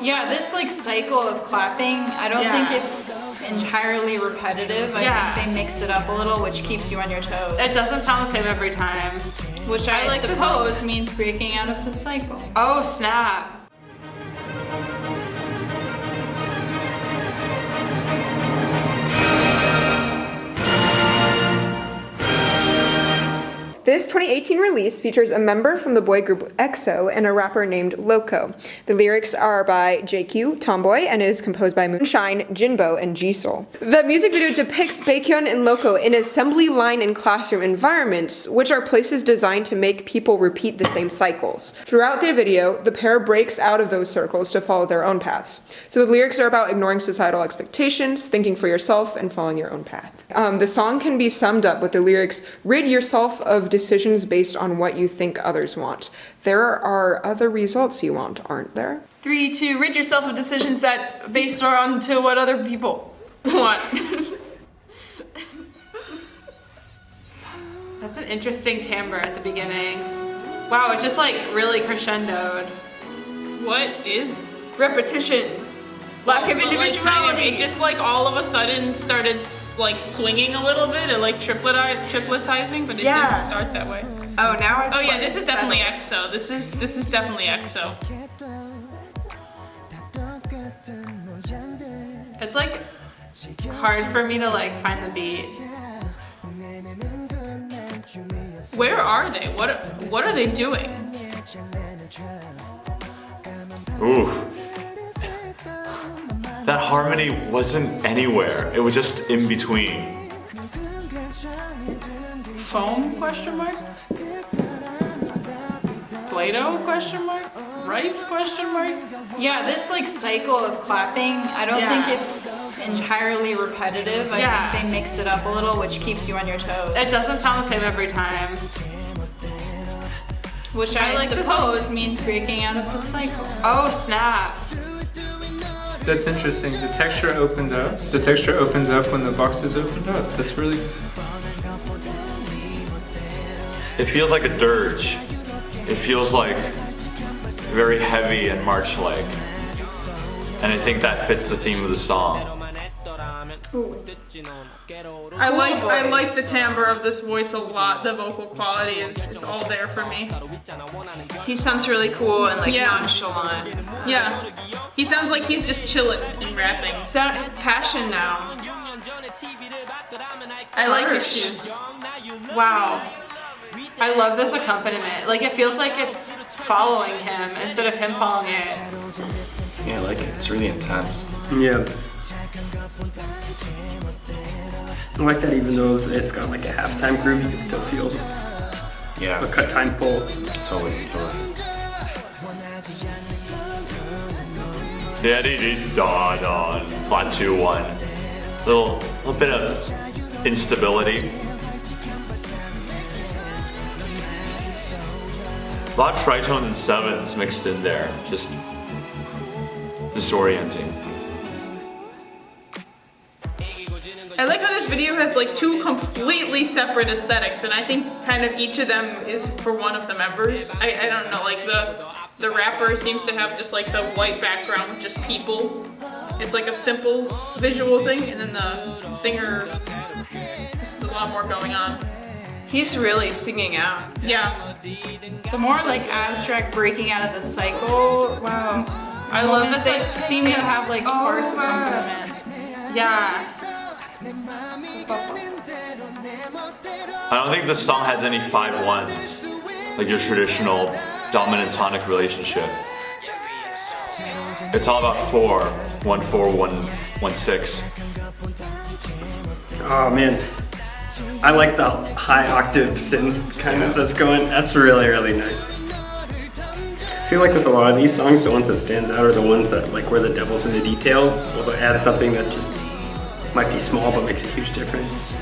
Yeah, this like cycle of clapping, I don't think it's entirely repetitive. I think they mix it up a little, which keeps you on your toes. It doesn't sound the same every time. Which I like suppose means breaking out of the cycle. Oh, snap. This 2018 release features a member from the boy group EXO and a rapper named Loco. The lyrics are by JQ, Tomboy, and is composed by Moonshine, Jinbo, and Jisoo. The music video depicts Baekhyun and Loco in assembly line and classroom environments, which are places designed to make people repeat the same cycles. Throughout the video, the pair breaks out of those circles to follow their own paths. So the lyrics are about ignoring societal expectations, thinking for yourself, and following your own path. The song can be summed up with the lyrics, "Rid yourself of decisions based on what you think others want. There are other results you want, aren't there?" 3, 2, rid yourself of decisions that based on to what other people want. That's an interesting timbre at the beginning. Wow, it just like really crescendoed. What is repetition? Lack of individuality. It just like all of a sudden started like swinging a little bit and like tripletizing, but it didn't start that way. Oh, now oh yeah, this is definitely EXO. This is definitely EXO. It's like hard for me to like find the beat. Where are they? What are they doing? Ooh. That harmony wasn't anywhere. It was just in between. Foam question mark? Play-Doh question mark? Rice question mark? Yeah, this like cycle of clapping, I don't think it's entirely repetitive. I think they mix it up a little, which keeps you on your toes. It doesn't sound the same every time. Which I suppose means breaking out of the cycle. Oh, snap. That's interesting. The texture opened up. The texture opens up when the box is opened up. That's really... It feels like a dirge. It feels like very heavy and march-like. And I think that fits the theme of the song. I like the timbre of this voice a lot. The vocal quality it's all there for me. He sounds really cool and like nonchalant. Yeah. He sounds like he's just chilling and rapping. Passion now. I like his shoes. Wow. I love this accompaniment. Like it feels like it's following him instead of him following it. Yeah, I like it. It's really intense. Yeah. I like that even though it's got like a halftime groove, you can still feel a cut time pulse. Totally. Da-dee-dee-da-da, flat 2-1. Little bit of instability. A lot of tritones and sevenths mixed in there, just disorienting. I like how this video has like two completely separate aesthetics, and I think kind of each of them is for one of the members. I don't know, like the rapper seems to have just like the white background with just people. It's like a simple visual thing, and then the singer, there's a lot more going on. He's really singing out. Yeah. The more like abstract breaking out of the cycle, wow. I love this. They seem to have like sparse accompaniment. Yeah. I don't think this song has any 5-1s, like your traditional dominant tonic relationship. It's all about 4, 1, 4, 1, 1, 6. Oh man, I like the high octave synth kind of that's going. That's really, really nice. I feel like with a lot of these songs, the ones that stands out are the ones that like where the devil's in the details. Will add something that just might be small but makes a huge difference.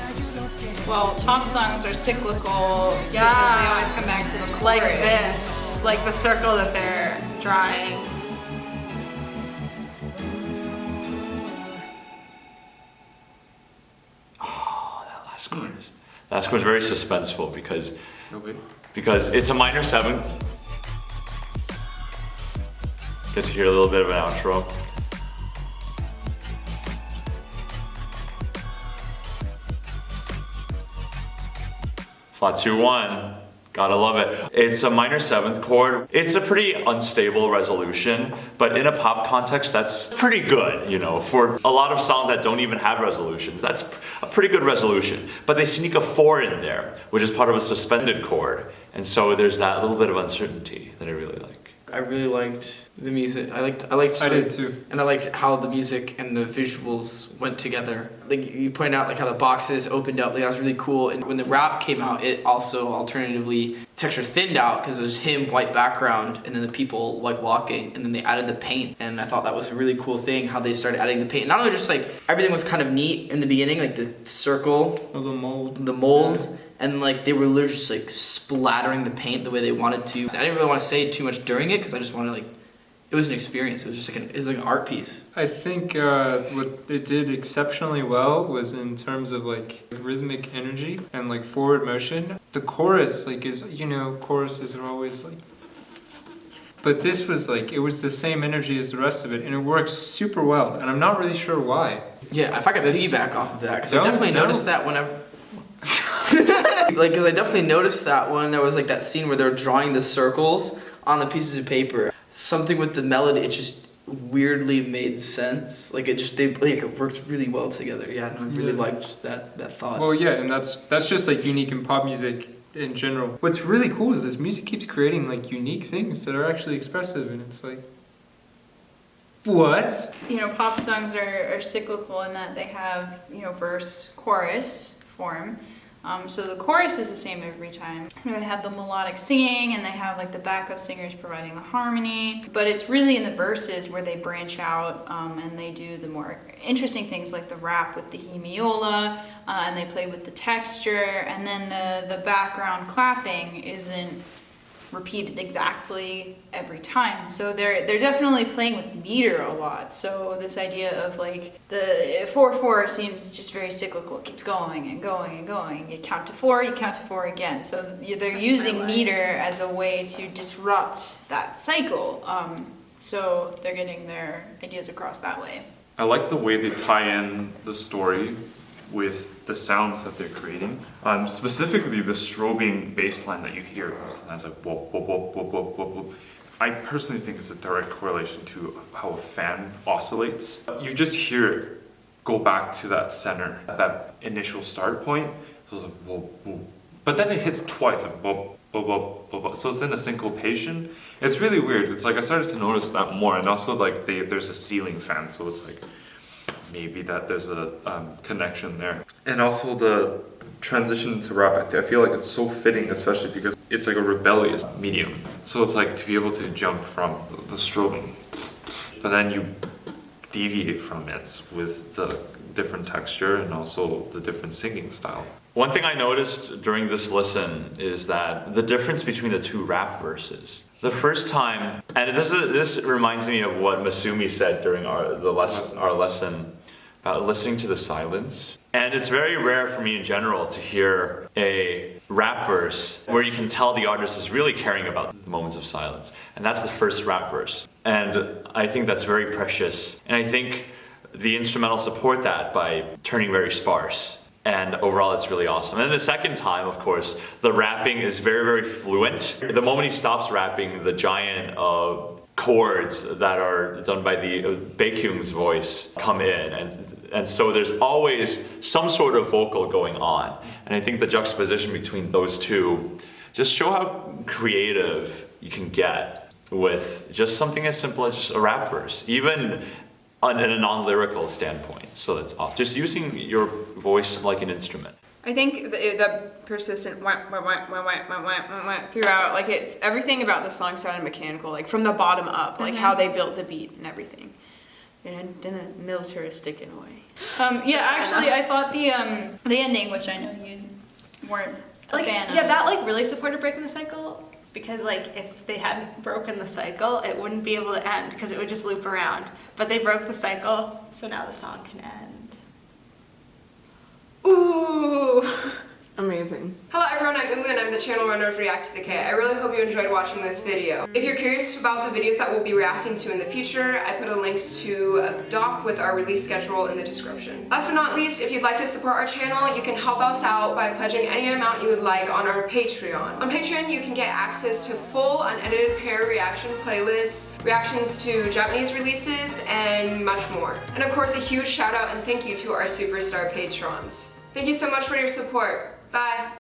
Well, pop songs are cyclical because they always come back to the chorus. Like this, like the circle that they're drawing. Oh, that last chorus. That last chorus is very suspenseful because it's a minor 7. Get to hear a little bit of an outro. Flat 2-1. Gotta love it. It's a minor 7th chord. It's a pretty unstable resolution, but in a pop context, that's pretty good, you know. For a lot of songs that don't even have resolutions, that's a pretty good resolution. But they sneak a 4 in there, which is part of a suspended chord. And so there's that little bit of uncertainty that I really like. I really liked the music. I did too. And I liked how the music and the visuals went together. Like you pointed out, like how the boxes opened up. Like that was really cool. And when the rap came out, it also alternatively texture thinned out because it was him, white background, and then the people like walking, and then they added the paint. And I thought that was a really cool thing how they started adding the paint. And not only just like everything was kind of neat in the beginning, like the circle, Oh, the mold. the mold. And like they were literally just like splattering the paint the way they wanted to. I didn't really want to say too much during it because I just wanted like, it was an experience. It was just like it was like an art piece. I think what it did exceptionally well was in terms of like rhythmic energy and like forward motion. The chorus like is, you know, choruses are always like, but this was like, it was the same energy as the rest of it and it worked super well and I'm not really sure why. Yeah, if I could piggyback off of that, because I No, definitely no. noticed that whenever. Like, because I definitely noticed that when there was like that scene where they're drawing the circles on the pieces of paper. Something with the melody, it just weirdly made sense. Like it just, it worked really well together. Yeah, no, I really liked that thought. Well, yeah, and that's just like unique in pop music in general. What's really cool is this music keeps creating like unique things that are actually expressive and it's like, what? You know, pop songs are cyclical in that they have, you know, verse, chorus form. So the chorus is the same every time. You know, they have the melodic singing and they have like the backup singers providing the harmony. But it's really in the verses where they branch out and they do the more interesting things like the rap with the hemiola and they play with the texture. And then the background clapping isn't repeated exactly every time. So they're definitely playing with meter a lot. So this idea of like the 4/4 seems just very cyclical. It keeps going and going and going. You count to 4, you count to 4 again. So they're using meter as a way to disrupt that cycle. So they're getting their ideas across that way. I like the way they tie in the story with the sounds that they're creating. Specifically the strobing bass line that you hear. It's like whoop, whoop, whoop, whoop, whoop, whoop, whoop. I personally think it's a direct correlation to how a fan oscillates. You just hear it go back to that center, that initial start point. So it's like whoop, whoop. But then it hits twice, like whoop, whoop, whoop, whoop, whoop. So it's in a syncopation. It's really weird. It's like I started to notice that more, and also like there's a ceiling fan, so it's like maybe that there's a connection there. And also the transition to rap, I feel like it's so fitting, especially because it's like a rebellious medium. So it's like to be able to jump from the strobing, but then you deviate from it with the different texture and also the different singing style. One thing I noticed during this listen is that the difference between the two rap verses. The first time, and this reminds me of what Masumi said during our lesson about listening to the silence. And it's very rare for me in general to hear a rap verse where you can tell the artist is really caring about the moments of silence. And that's the first rap verse. And I think that's very precious. And I think the instrumentals support that by turning very sparse. And overall, it's really awesome. And the second time, of course, the rapping is very, very fluent. The moment he stops rapping, the giant chords that are done by the Baekhyun's voice come in. And so there's always some sort of vocal going on. And I think the juxtaposition between those two just show how creative you can get with just something as simple as just a rap verse, even in a non-lyrical standpoint. So that's awesome. Just using your voice like an instrument. I think the persistent throughout, like it's everything about the song sounded mechanical, like from the bottom up, like how they built the beat and everything. In a militaristic in a way. Yeah, actually, I thought the ending, which I know you weren't a fan of. Yeah, that like really supported breaking the cycle, because like if they hadn't broken the cycle, it wouldn't be able to end because it would just loop around. But they broke the cycle, so now the song can end. Ooh. Amazing. Hello everyone, I'm Umu and I'm the channel runner of ReacttotheK. I really hope you enjoyed watching this video. If you're curious about the videos that we'll be reacting to in the future, I put a link to a doc with our release schedule in the description. Last but not least, if you'd like to support our channel, you can help us out by pledging any amount you would like on our Patreon. On Patreon, you can get access to full unedited pair reaction playlists, reactions to Japanese releases, and much more. And of course, a huge shout out and thank you to our superstar patrons. Thank you so much for your support. Bye.